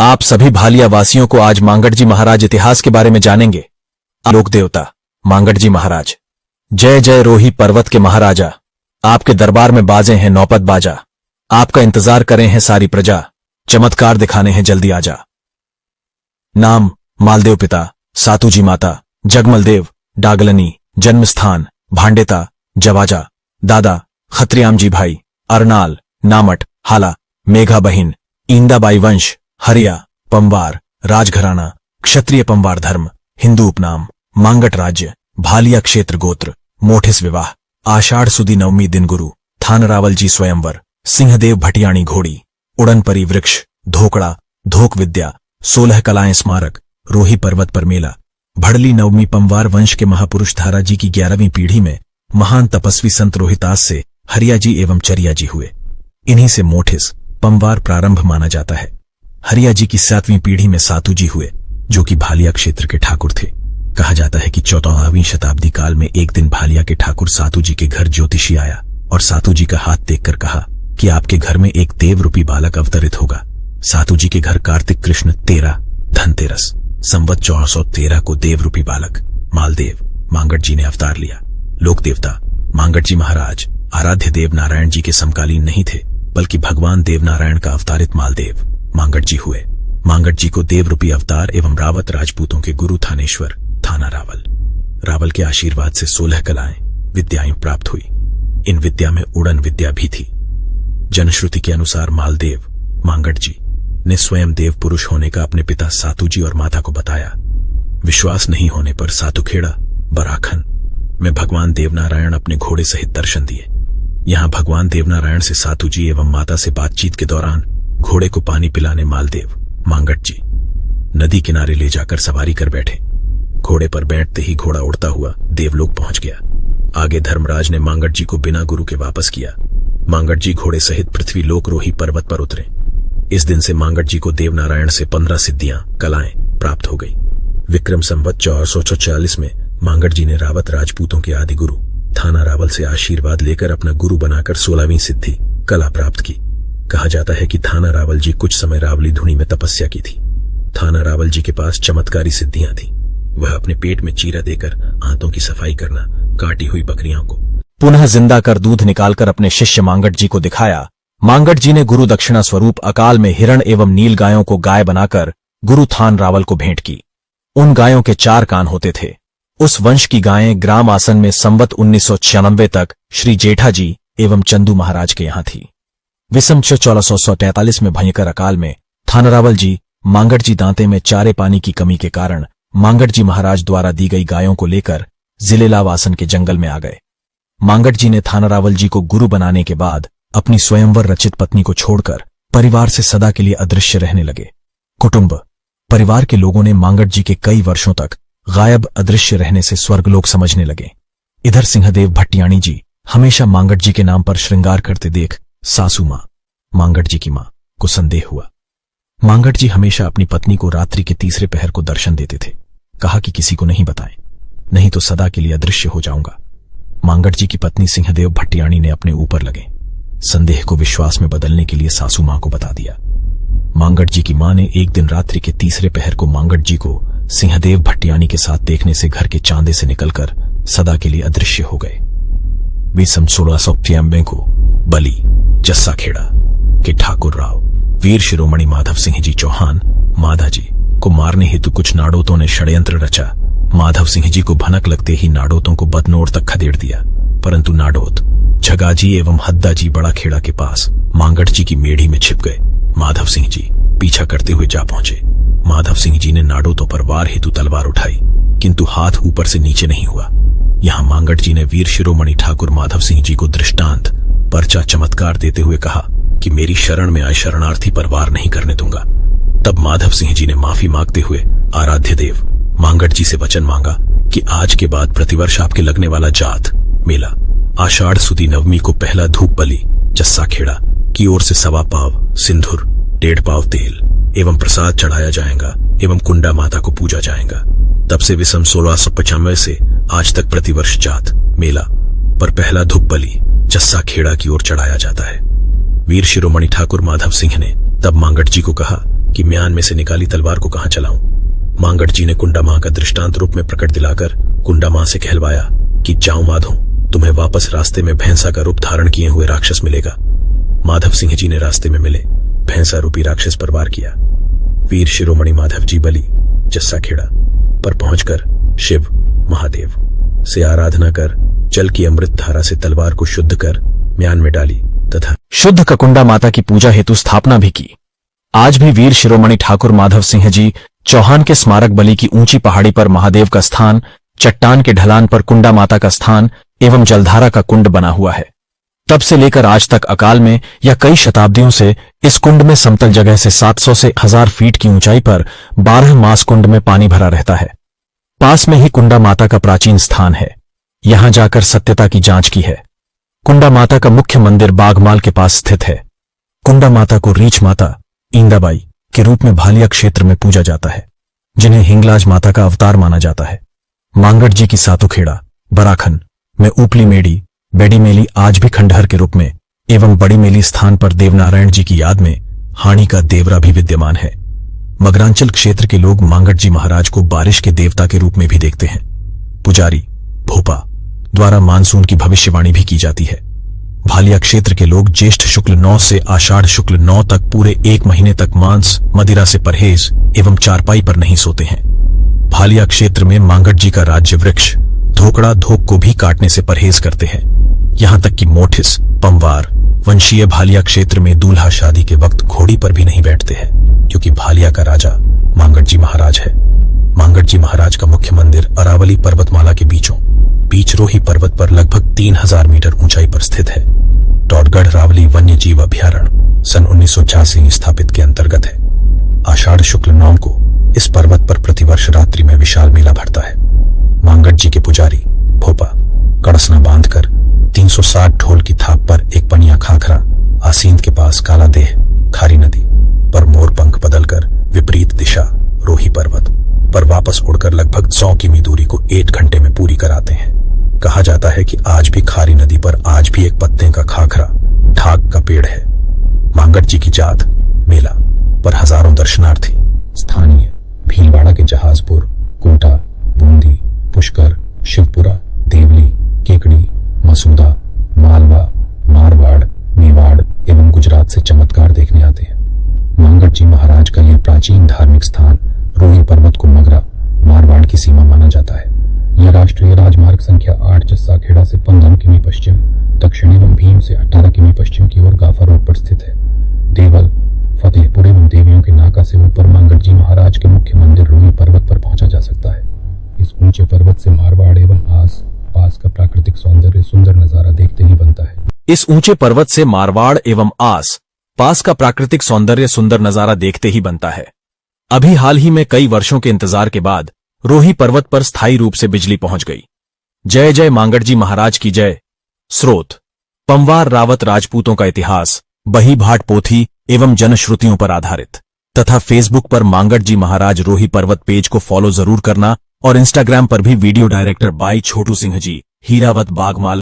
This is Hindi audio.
आप सभी भालिया वासियों को आज मांगट जी महाराज इतिहास के बारे में जानेंगे। लोक देवता मांगट जी महाराज। जय जय रोही पर्वत के महाराजा, आपके दरबार में बाजे हैं नौपत बाजा। आपका इंतजार करें हैं सारी प्रजा, चमत्कार दिखाने हैं जल्दी आजा। नाम मालदेव, पिता सातूजी, माता जगमल देव, डागलनी, जन्मस्थान भांडेता जवाजा, दादा खत्रियाम जी भाई, अर्नाल, नामट, हाला, मेघा बहिन, ईंदाबाई वंश, हरिया, पंवार, राजघराना, क्षत्रिय पंवार धर्म, हिंदू उपनाम, मांगट राज्य, भालिया क्षेत्र गोत्र, मोठिस विवाह, आषाढ़ सुदी नवमी दिन गुरु, थानरावल जी स्वयंवर, सिंहदेव भटियाणी घोड़ी, उड़नपरी वृक्ष, धोकड़ा, धोक विद्या, 16 कलाएं स्मारक, रोही पर्वत पर मेला, भड़ली नवमी पंवार वंश के महापुरुष धारा जी की 11वीं पीढ़ी में महान तपस्वी संत रोहितास से हरिया जी एवं चरिया जी हुए। इन्हीं से मोठिस पंवार प्रारंभ माना जाता है। हरिया जी की 7वीं पीढ़ी में सातू जी हुए, जो कि भालिया क्षेत्र के ठाकुर थे। कहा जाता है कि 14वीं शताब्दी काल में एक दिन भालिया के ठाकुर सातू जी के घर ज्योतिषी आया और सातू जी का हाथ देखकर कहा कि आपके घर में एक देव रूपी बालक अवतरित होगा। सातू जी के घर कार्तिक कृष्ण 13 धनतेरस संवत 1413 को देव रूपी बालक मालदेव मांगट जी ने अवतार लिया। लोक देवता मांगट जी महाराज आराध्य देव नारायण जी के समकालीन नहीं थे, बल्कि भगवान देव नारायण का अवतारित मालदेव मांगट जी हुए। मांगट जी को देव रूपी अवतार एवं रावत राजपूतों के गुरु थानेश्वर थाना रावल के आशीर्वाद से 16 कलाएं विद्याएं प्राप्त हुई। इन विद्या में उड़न विद्या भी थी। जनश्रुति के अनुसार मालदेव मांगट जी ने स्वयं देव पुरुष होने का अपने पिता सातू जी और माता को बताया। विश्वास नहीं होने पर सातुखेड़ा बराखन में भगवान देवनारायण अपने घोड़े सहित दर्शन दिए। यहां भगवान देवनारायण से सातू जी एवं माता से बातचीत के दौरान घोड़े को पानी पिलाने मालदेव मांगट जी नदी किनारे ले जाकर सवारी कर बैठे। घोड़े पर बैठते ही घोड़ा उड़ता हुआ देवलोक पहुंच गया। आगे धर्मराज ने मांगट जी को बिना गुरु के वापस किया। मांगट जी घोड़े सहित पृथ्वी लोक रोही पर्वत पर उतरे। इस दिन से मांगट जी को देवनारायण से 15 सिद्धियां कलाएं प्राप्त हो गई। विक्रम संवत 1444 में मांगट जी ने रावत राजपूतों के आदि गुरु थाना रावल से आशीर्वाद लेकर अपना गुरु बनाकर 16वीं सिद्धि कला प्राप्त की। कहा जाता है कि थाना रावल जी कुछ समय रावली धुनी में तपस्या की थी। थाना रावल जी के पास चमत्कारी सिद्धियां थी। वह अपने पेट में चीरा देकर आंतों की सफाई करना, काटी हुई बकरियों को पुनः जिंदा कर दूध निकालकर अपने शिष्य मांगट जी को दिखाया। मांगट जी ने गुरु दक्षिणा स्वरूप अकाल में हिरण एवं नील गायों को गाय बनाकर गुरु थान रावल को भेंट की। उन गायों के 4 कान होते थे। उस वंश की गायें ग्राम आसन में संवत 1996 तक श्री जेठा जी एवं चंदू महाराज के यहां थी। विषम 1443 में भयंकर अकाल में थानरावल जी मांगट जी दांते में चारे पानी की कमी के कारण मांगट जी महाराज द्वारा दी गई गायों को लेकर जिलेला वासन के जंगल में आ गए। मांगट जी ने थानरावल जी को गुरु बनाने के बाद अपनी स्वयंवर रचित पत्नी को छोड़कर परिवार से सदा के लिए अदृश्य रहने लगे। कुटुंब परिवार के लोगों ने मांगट जी के कई वर्षों तक गायब अदृश्य रहने से स्वर्गलोक समझने लगे। इधर सिंहदेव भटियाणी जी हमेशा मांगट जी के नाम पर श्रृंगार करते देख सासू मां मांगट जी की मां को संदेह हुआ। मांगट जी हमेशा अपनी पत्नी को रात्रि के तीसरे पहर को दर्शन देते थे। कहा कि किसी को नहीं बताएं, नहीं तो सदा के लिए अदृश्य हो जाऊंगा। मांगट जी की पत्नी सिंहदेव भटियाणी ने अपने ऊपर लगे संदेह को विश्वास में बदलने के लिए सासू मां को बता दिया। मांगट जी की मां ने एक दिन रात्रि के तीसरे पहर को मांगट जी को सिंहदेव भटियाणी के साथ देखने से घर के चांदे से निकलकर सदा के लिए अदृश्य हो गए। विषम 1693 को बली जस्सा खेड़ा के ठाकुर राव वीर शिरोमणि माधव सिंह जी चौहान माधा जी को मारने हेतु कुछ नाडोतों ने षड्यंत्र रचा। माधव सिंह जी को भनक लगते ही नाडोतों को बदनोर तक खदेड़ दिया, परंतु नाडोत झगाजी एवं हद्दा जी बड़ा खेड़ा के पास मांगट जी की मेढ़ी में छिप गए। माधव सिंह जी पीछा करते हुए जा पहुंचे। माधव सिंह जी ने नाडोतों पर वार हेतु तलवार उठाई, किंतु हाथ ऊपर से नीचे नहीं हुआ। यहां मांगट जी ने वीर शिरोमणि ठाकुर माधव सिंह जी को दृष्टांत परचा चमत्कार देते हुए कहा कि मेरी शरण में आए शरणार्थी पर वार नहीं करने दूंगा। तब माधव सिंह जी ने माफी मांगते हुए आराध्य देव मांगट जी से वचन मांगा कि आज के बाद प्रतिवर्ष आपके लगने वाला जात मेला आषाढ़ सुदी नवमी को पहला धूप बलि जस्सा खेड़ा की ओर से 1.25 पाव सिंदूर 1.5 पाव तेल एवं प्रसाद चढ़ाया जाएगा एवं कुंडा माता को पूजा जाएगा। तब से विषम 1695 से आज तक प्रतिवर्ष जात मेला पर पहला धूप बलि जस्सा खेड़ा की ओर चढ़ाया जाता है। वीर शिरोमणि ठाकुर माधव सिंह ने तब मांगट जी को कहा कि म्यान में से निकाली तलवार को कहां चलाऊं। मांगट जी ने कुंडा मां का दृष्टांत रूप में प्रकट दिलाकर कुंडा मां से कहलवाया कि जाओ माधो, तुम्हें वापस रास्ते में भैंसा का रूप धारण किए हुए राक्षस मिलेगा। माधव सिंह जी ने रास्ते में मिले भैंसा रूपी राक्षस पर वार किया। वीर शिरोमणि माधव जी बलि जस्सा खेड़ा पर पहुंचकर शिव महादेव से आराधना कर जल की अमृत धारा से तलवार को शुद्ध कर म्यान में डाली तथा शुद्ध ककुंडा माता की पूजा हेतु स्थापना भी की। आज भी वीर शिरोमणि ठाकुर माधव सिंह जी चौहान के स्मारक बलि की ऊंची पहाड़ी पर महादेव का स्थान, चट्टान के ढलान पर कुंडा माता का स्थान एवं जलधारा का कुंड बना हुआ है। तब से लेकर आज तक अकाल में या कई शताब्दियों से इस कुंड में समतल जगह से 700 से 1000 फीट की ऊंचाई पर 12 मास कुंड में पानी भरा रहता है। पास में ही कुंडा माता का प्राचीन स्थान है, यहां जाकर सत्यता की जांच की है। कुंडा माता का मुख्य मंदिर बागमाल के पास स्थित है। कुंडा माता को रीछ माता इंदाबाई के रूप में भालिया क्षेत्र में पूजा जाता है, जिन्हें हिंगलाज माता का अवतार माना जाता है। मांगट जी की सातुखेड़ा बराखन में ऊपली मेड़ी बेड़ी मेली आज भी खंडहर के रूप में एवं बड़ी मेली स्थान पर देवनारायण जी की याद में हाणी का देवरा भी विद्यमान है। मगरांचल क्षेत्र के लोग मांगट जी महाराज को बारिश के देवता के रूप में भी देखते हैं। पुजारी भोपा द्वारा मानसून की भविष्यवाणी भी की जाती है। भालिया क्षेत्र के लोग ज्येष्ठ शुक्ल 9 से आषाढ़ शुक्ल 9 तक पूरे 1 महीने तक मांस मदिरा से परहेज एवं चारपाई पर नहीं सोते हैं। भालिया क्षेत्र में मांगट जी का राज्य वृक्ष धोकड़ा धोक को भी काटने से परहेज करते हैं। यहां तक कि मोठिस पंवार वंशीय भालिया क्षेत्र में दूल्हा शादी के वक्त घोड़ी पर भी नहीं बैठते हैं, क्योंकि भालिया का राजा मांगट जी महाराज है। मांगट जी महाराज का मुख्य मंदिर अरावली पर्वतमाला के बीचों बीच रोही पर्वत पर लगभग 3000 मीटर ऊंचाई पर स्थित है। टोडगढ़ रावली वन्य जीव अभ्यारण्य सन 1986 स्थापित के अंतर्गत है। आषाढ़ शुक्ल 9 को इस पर्वत पर प्रतिवर्ष रात्रि में विशाल मेला भरता है। मांगट जी के पुजारी भोपा कड़सना बांधकर 360 ढोल की थाप पर एक पनिया खाखरा आसींद के पास काला देह खारी नदी पर मोर पंख बदलकर विपरीत दिशा रोही पर्वत पर वापस उड़कर लगभग 100 किमी दूरी को 1 घंटे में पूरी कराते हैं। कहा जाता है कि आज भी खारी नदी पर आज भी एक पत्ते का खाखरा ढाक का पेड़ है। मांगट जी की जात मेला पर हजारों दर्शनार्थी स्थानीय भीलवाड़ा के जहाजपुर, कोटा, बूंदी, पुष्कर, शिवपुरा, देवली, केकड़ी, मसूदा, मालवा, मारवाड़, मेवाड़ एवं गुजरात से चमत्कार देखने आते हैं। मांगट जी महाराज का यह प्राचीन धार्मिक स्थान रोही पर्वत को मगरा मारवाड़ की सीमा माना जाता है। यह राष्ट्रीय राजमार्ग संख्या 8 जस्सा खेड़ा से 15 किमी पश्चिम दक्षिण एवं भीम से 18 किमी पश्चिम की ओर गाफा रोड पर स्थित है। देवल, फतेहपुर एवं देवियों के नाका से ऊपर मांगट जी महाराज के मुख्य मंदिर रोही पर्वत पर पहुंचा जा सकता है। इस ऊंचे पर्वत से मारवाड़ एवं आस पास का प्राकृतिक सौंदर्य सुंदर नजारा देखते ही बनता है। इस ऊंचे पर्वत से मारवाड़ एवं आस पास का प्राकृतिक सौंदर्य सुंदर नजारा देखते ही बनता है। अभी हाल ही में कई वर्षों के इंतजार के बाद रोही पर्वत पर स्थायी रूप से बिजली पहुंच गई। जय जय मांगट जी महाराज की जय। स्रोत पंवार रावत राजपूतों का इतिहास बही भाट पोथी एवं जनश्रुतियों पर आधारित तथा फेसबुक पर मांगट जी महाराज रोही पर्वत पेज को फॉलो जरूर करना और इंस्टाग्राम पर भी video director by Chhotu Singh ji Hirawat बागमाल